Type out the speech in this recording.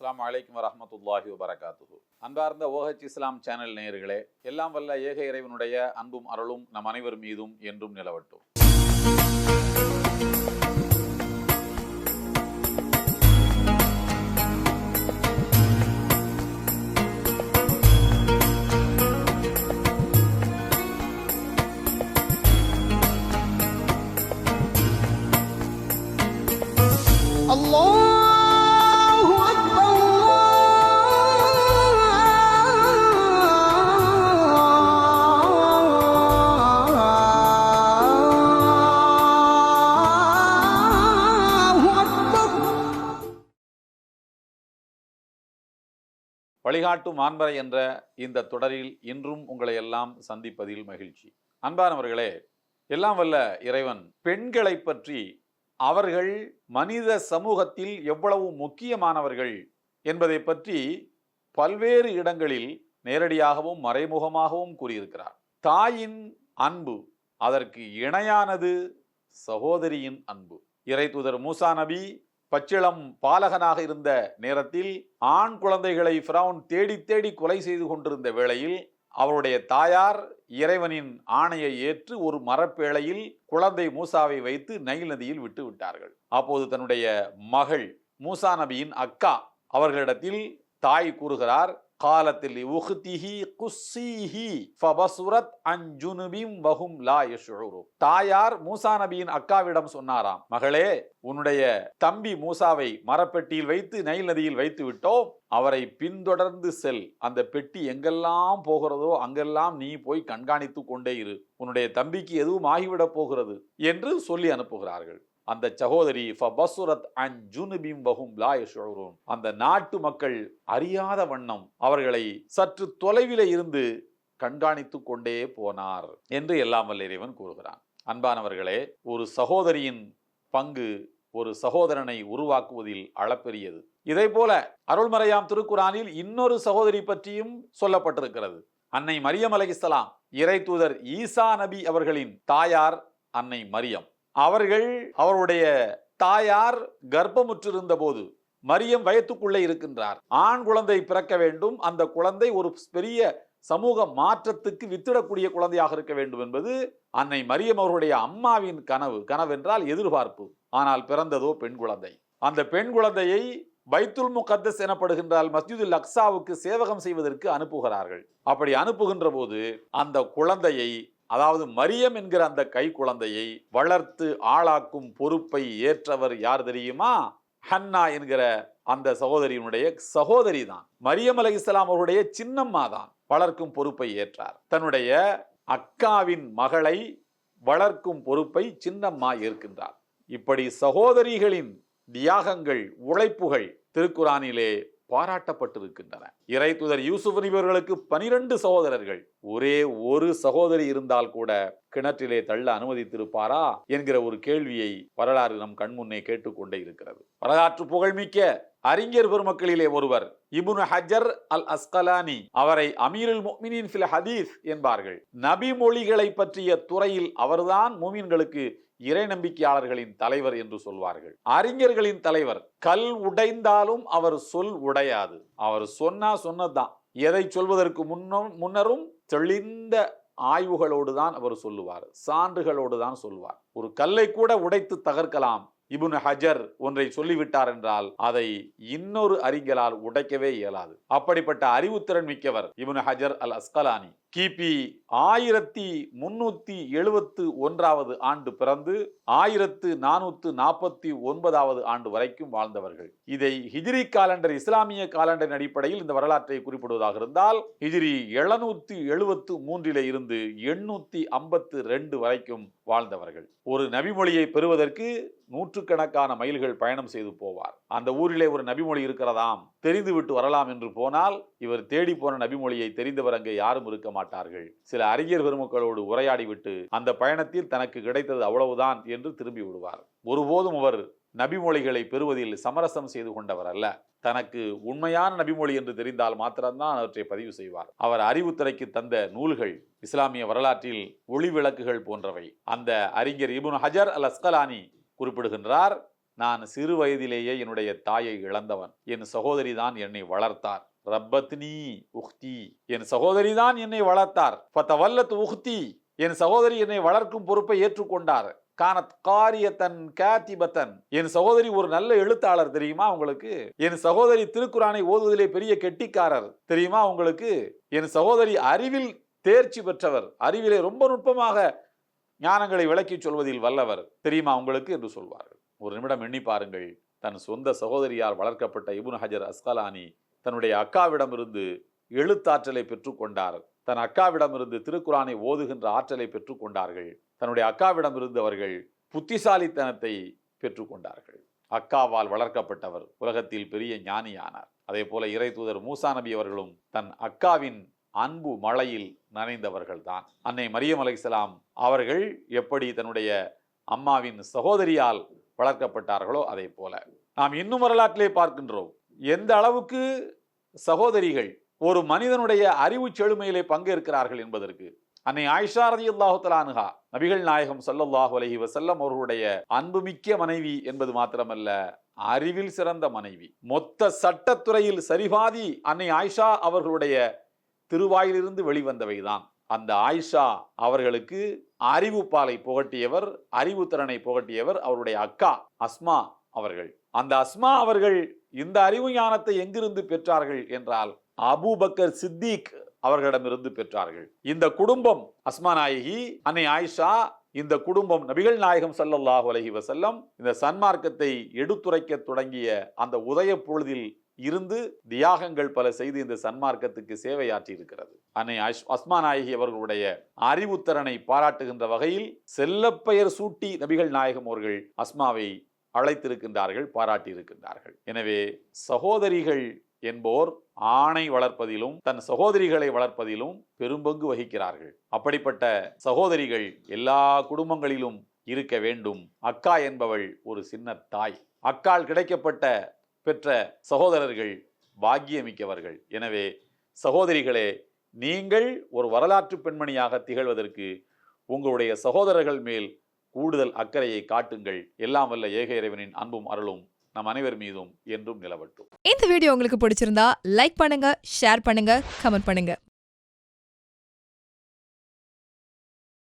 அஸ்ஸலாமு அலைக்கும் வரஹ்மத்துல்லாஹி வபரகாத்துஹு. அன்பார்ந்த OH இஸ்லாம் சேனல் நேயர்களே, எல்லாம் வல்ல ஏக இறைவனுடைய அன்பும் அருளும் நம் அனைவர் மீதும் என்றும் நிலவட்டும். வழிகாட்டு மாண்பரை என்ற இந்த தொடரில் இன்றும் உங்களை எல்லாம் சந்திப்பதில் மகிழ்ச்சி. அன்பானவர்களே, எல்லாம் வல்ல இறைவன் பெண்களை பற்றி அவர்கள் மனித சமூகத்தில் எவ்வளவு முக்கியமானவர்கள் என்பதை பற்றி பல்வேறு இடங்களில் நேரடியாகவும் மறைமுகமாகவும் கூறியிருக்கிறார். தாயின் அன்பு அதற்கு இணையானது சகோதரியின் அன்பு. இறை தூதர் மூசா நபி பச்சிளம் பாலகனாக இருந்த நேரத்தில் ஆண் குழந்தைகளை ஃபிரௌன் தேடி தேடி கொலை செய்து கொண்டிருந்த வேளையில் அவருடைய தாயார் இறைவனின் ஆணையை ஏற்று ஒரு மரப்பேழையில் குழந்தை மூசாவை வைத்து நைல் நதியில் விட்டு விட்டார்கள். அப்போது தன்னுடைய மகள் மூசா நபியின் அக்கா அவர்களிடத்தில் தாய் கூறுகிறார், காலத்தில் தாயார் மூசா நபியின் அக்காவிடம் சொன்னாராம், மகளே, உன்னுடைய தம்பி மூசாவை மரப்பெட்டியில் வைத்து நைல் நதியில் வைத்து விட்டோம், அவரை பின்தொடர்ந்து செல், அந்த பெட்டி எங்கெல்லாம் போகிறதோ அங்கெல்லாம் நீ போய் கண்காணித்து கொண்டே இரு, உன்னுடைய தம்பிக்கு எதுவும் ஆகிவிடப் போகிறது என்று சொல்லி அனுப்புகிறார்கள். அந்த சகோதரி அந்த நாட்டு மக்கள் அறியாத வண்ணம் அவர்களை சற்று தொலைவில இருந்து கண்காணித்து கொண்டே போனார் என்று எல்லாம் வல்ல இறைவன் கூறுகிறான். அன்பானவர்களே, ஒரு சகோதரியின் பங்கு ஒரு சகோதரனை உருவாக்குவதில் அளப்பெரியது. இதே போல அருள்மறையாம் திருக்குரானில் இன்னொரு சகோதரி பற்றியும் சொல்லப்பட்டிருக்கிறது. அன்னை மரியம் அலைஹிஸ்ஸலாம், இறை தூதர் ஈசா நபி அவர்களின் தாயார் அன்னை மரியம். அவருடைய தாயார் கர்ப்பமுற்றிருந்த போது மரியம் வயத்துக்குள்ளே இருக்கின்றார். ஆண் குழந்தை பிறக்க வேண்டும், அந்த குழந்தை ஒரு பெரிய சமூக மாற்றத்துக்கு வித்திடக்கூடிய குழந்தையாக இருக்க வேண்டும் என்பது அன்னை மரியம் அவருடைய அம்மாவின் கனவென்றால் எதிர்பார்ப்பு. ஆனால் பிறந்ததோ பெண் குழந்தை. அந்த பெண் குழந்தையை பைத்துல் முகத்தஸ் எனப்படுகின்ற மஸ்ஜிதுல் அக்ஸாவுக்கு சேவகம் செய்வதற்கு அனுப்புகிறார்கள். அப்படி அனுப்புகின்ற போது அந்த குழந்தையை, அதாவது மரியம் என்கிற அந்த கை குழந்தையை வளர்த்து ஆளாக்கும் பொறுப்பை ஏற்றவர் யார் தெரியுமா? ஹன்னா என்கிற அந்த சகோதரியினுடைய சகோதரி தான். மரியம் அலைஹிஸ்ஸலாம் அவருடைய சின்னம்மா தான் வளர்க்கும் பொறுப்பை ஏற்றார். தன்னுடைய அக்காவின் மகளை வளர்க்கும் பொறுப்பை சின்னம்மா ஏற்கின்றார். இப்படி சகோதரிகளின் தியாகங்கள், உழைப்புகள் திருக்குரானிலே பாராட்டப்பட்டிருக்கின்றன. இறை தூதர் யூசுப் நபி அவர்களுக்கு 12 சகோதரர்கள். ஒரே ஒரு சகோதரி இருந்தால் கூட கிணற்றிலே தள்ள அனுமதித்திருப்பாரா என்கிற ஒரு கேள்வியை வரலாறு நம் கண்முன்னே கேட்டுக்கொண்டே இருக்கிறது. வரலாற்று புகழ்மிக்க அறிஞர் பெருமக்களிலே ஒருவர் இப்னு ஹஜர் அல் அஸ்கலானி, அவரை அமீருல் முஃமினீன் ஃபில் ஹதீஸ் என்பார்கள். நபி மொழிகளை பற்றிய துறையில் அவர்தான் முஃமின்களுக்கு இறை நம்பிக்கையாளர்களின் தலைவர் என்று சொல்வார்கள். அறிஞர்களின் தலைவர். கல் உடைந்தாலும் அவர் சொல் உடையாது. அவர் சொன்னதுதான். எதை சொல்வதற்கு முன்னரும் தெளிந்த ஆய்வுகளோடு தான் அவர் சொல்லுவார், சான்றுகளோடு தான் சொல்வார். ஒரு கல்லை கூட உடைத்து தகர்க்கலாம். இப்னு ஹஜர் ஒன்றை சொல்லிவிட்டார் என்றால் அதை இன்னொரு அறிஞரால் உடைக்கவே இயலாது. அப்படிப்பட்ட அறிவுத்திறன் மிக்கவர் இப்னு ஹஜர் அல் அஸ்கலானி. கிபி 1371 ஆண்டு பிறந்து 1449 ஆண்டு வரைக்கும் வாழ்ந்தவர்கள். இதை ஹிஜ்ரி காலண்டர், இஸ்லாமிய காலண்டரின் அடிப்படையில் இந்த வரலாற்றை குறிப்பிடுவதாக இருந்தால் ஹிஜ்ரி 773 இருந்து 852 வரைக்கும் வாழ்ந்தவர்கள். ஒரு நபிமொழியை பெறுவதற்கு நூற்றுக்கணக்கான மைல்கள் பயணம் செய்து போவார். அந்த ஊரிலே ஒரு நபிமொழி இருக்கிறதாம், தெரிந்துவிட்டு வரலாம் என்று போனால் இவர் தேடி போன நபிமொழியை தெரிந்தவர் அங்கே யாரும் இருக்க மாட்டார்கள். சில அறிஞர் பெருமக்களோடு உரையாடிவிட்டு அந்த பயணத்தில் தனக்கு கிடைத்தது அவ்வளவுதான் என்று திரும்பி விடுவார். ஒருபோதும் அவர் நபிமொழிகளை பெறுவதில் சமரசம் செய்து கொண்டவர் அல்ல. தனக்கு உண்மையான நபிமொழி என்று தெரிந்தால் மாத்திரம்தான் அவற்றை பதிவு செய்வார். அவர் அறிவுத்துறைக்கு தந்த நூல்கள் இஸ்லாமிய வரலாற்றில் ஒளி விளக்குகள் போன்றவை. அந்த அறிஞர் இப்னு ஹஜர் அல் அஸ்கலானி குறிப்பிடுகின்றார், நான் சிறு வயதிலேயே என்னுடைய தாயை இழந்தவன். என் சகோதரி தான் என்னை வளர்த்தார். ரப்பத்னி உஹ்தி, என் சகோதரி தான் என்னை வளர்த்தார். ஃபதவல்லத் உஹ்தி, என் சகோதரி என்னை வளர்க்கும் பொறுப்பை ஏற்றுக்கொண்டார். கானத் காரியத்தன் காத்திபத்தன், என் சகோதரி ஒரு நல்ல எழுத்தாளர் தெரியுமா உங்களுக்கு? என் சகோதரி திருக்குரானை ஓதுவதிலே பெரிய கெட்டிக்காரர் தெரியுமா உங்களுக்கு? என் சகோதரி அறிவில் தேர்ச்சி பெற்றவர், அறிவிலே ரொம்ப நுட்பமாக ஞானங்களை விளக்கி சொல்வதில் வல்லவர் தெரியுமா உங்களுக்கு என்று சொல்வார்கள். ஒரு நிமிடம் எண்ணி பாருங்கள். தன் சொந்த சகோதரியால் வளர்க்கப்பட்ட இப்னு ஹஜர் அஸ்கலானி தன்னுடைய அக்காவிடமிருந்து எழுத்தாற்றலை பெற்றுக்கொண்டார். தன் அக்காவிடமிருந்து திருக்குரானை ஓதுகின்ற ஆற்றலை பெற்றுக்கொண்டார்கள். தன்னுடைய அக்காவிடமிருந்து அவர்கள் புத்திசாலித்தனத்தை பெற்றுக்கொண்டார்கள். அக்காவால் வளர்க்கப்பட்டவர் உலகத்தில் பெரிய ஞானியானார். அதே போல இறை தூதர் மூசா நபி அவர்களும் தன் அக்காவின் அன்பு மழையில் நனைந்தவர்கள் தான். அன்னை மரியம் அலைஹிஸ்ஸலாம் அவர்கள் எப்படி தன்னுடைய அம்மாவின் சகோதரியால் வளர்க்கப்பட்டார்களோ அதே போல நாம் இன்னும் வரலாற்றிலே பார்க்கின்றோம். எந்த அளவுக்கு சகோதரிகள் ஒரு மனிதனுடைய அறிவு செழுமையிலே பங்கேற்கிறார்கள் என்பதற்கு அன்னை ஆயிஷா ரலியல்லாஹு தஆலா அன்ஹா நபிகள் நாயகம் ஸல்லல்லாஹு அலைஹி வஸல்லம் அவர்களுடைய அன்புமிக்க மனைவி என்பது மாத்திரமல்ல, அறிவில் சிறந்த மனைவி. மொத்த சட்டத்துறையில் சரிபாதி அன்னை ஆயிஷா அவர்களுடைய திருவாயிலிருந்து வெளிவந்தவைதான். அந்த ஆயிஷா அவர்களுக்கு அறிவு பாலை புகட்டியவர், அறிவு திறனை புகட்டியவர் அவருடைய அக்கா அஸ்மா அவர்கள். அந்த அஸ்மா அவர்கள் இந்த அறிவு ஞானத்தை எங்கிருந்து பெற்றார்கள் என்றால் அபூபக்கர் சித்திக் அவர்களிடமிருந்து பெற்றார்கள். இந்த குடும்பம் அஸ்மா நாயகி, அன்னை ஆயிஷா, இந்த குடும்பம் நபிகள் நாயகம் ஸல்லல்லாஹு அலைஹி வஸல்லம் இந்த சன்மார்க்கத்தை எடுத்துரைக்க தொடங்கிய அந்த உதய பொழுதில் இருந்து தியாகங்கள் பல செய்து இந்த சன்மார்க்கத்துக்கு சேவையாற்றி இருக்கிறது. அன்னை அஸ்மா நாயகி அவர்களுடைய அறிவுத்திறனை பாராட்டுகின்ற வகையில் செல்லப்பெயர் சூட்டி நபிகள் நாயகம் அவர்கள் அஸ்மாவை அழைத்திருக்கின்றார்கள், பாராட்டி இருக்கின்றார்கள். எனவே சகோதரிகள் என்போர் ஆணை வளர்ப்பதிலும் தன் சகோதரிகளை வளர்ப்பதிலும் பெரும்பங்கு வகிக்கிறார்கள். அப்படிப்பட்ட சகோதரிகள் எல்லா குடும்பங்களிலும் இருக்க வேண்டும். அக்கா என்பவள் ஒரு சின்ன தாய். அக்கால் கிடைக்கப்பட்ட பெற்ற சகோதரர்கள் பாக்கியமிக்கவர்கள். எனவே சகோதரிகளே, நீங்கள் ஒரு வரலாற்று பெண்மணியாக திகழ்வதற்கு உங்களுடைய சகோதரர்கள் மேல் கூடுதல் அக்கறையை காட்டுங்கள். எல்லாம் வல்ல ஏக இறைவனின் அன்பும் அருளும் நம் அனைவர் மீதும் என்றும் நிலவட்டும். இந்த வீடியோ உங்களுக்கு பிடிச்சிருந்தா லைக் பண்ணுங்க, ஷேர் பண்ணுங்க, கமெண்ட் பண்ணுங்க.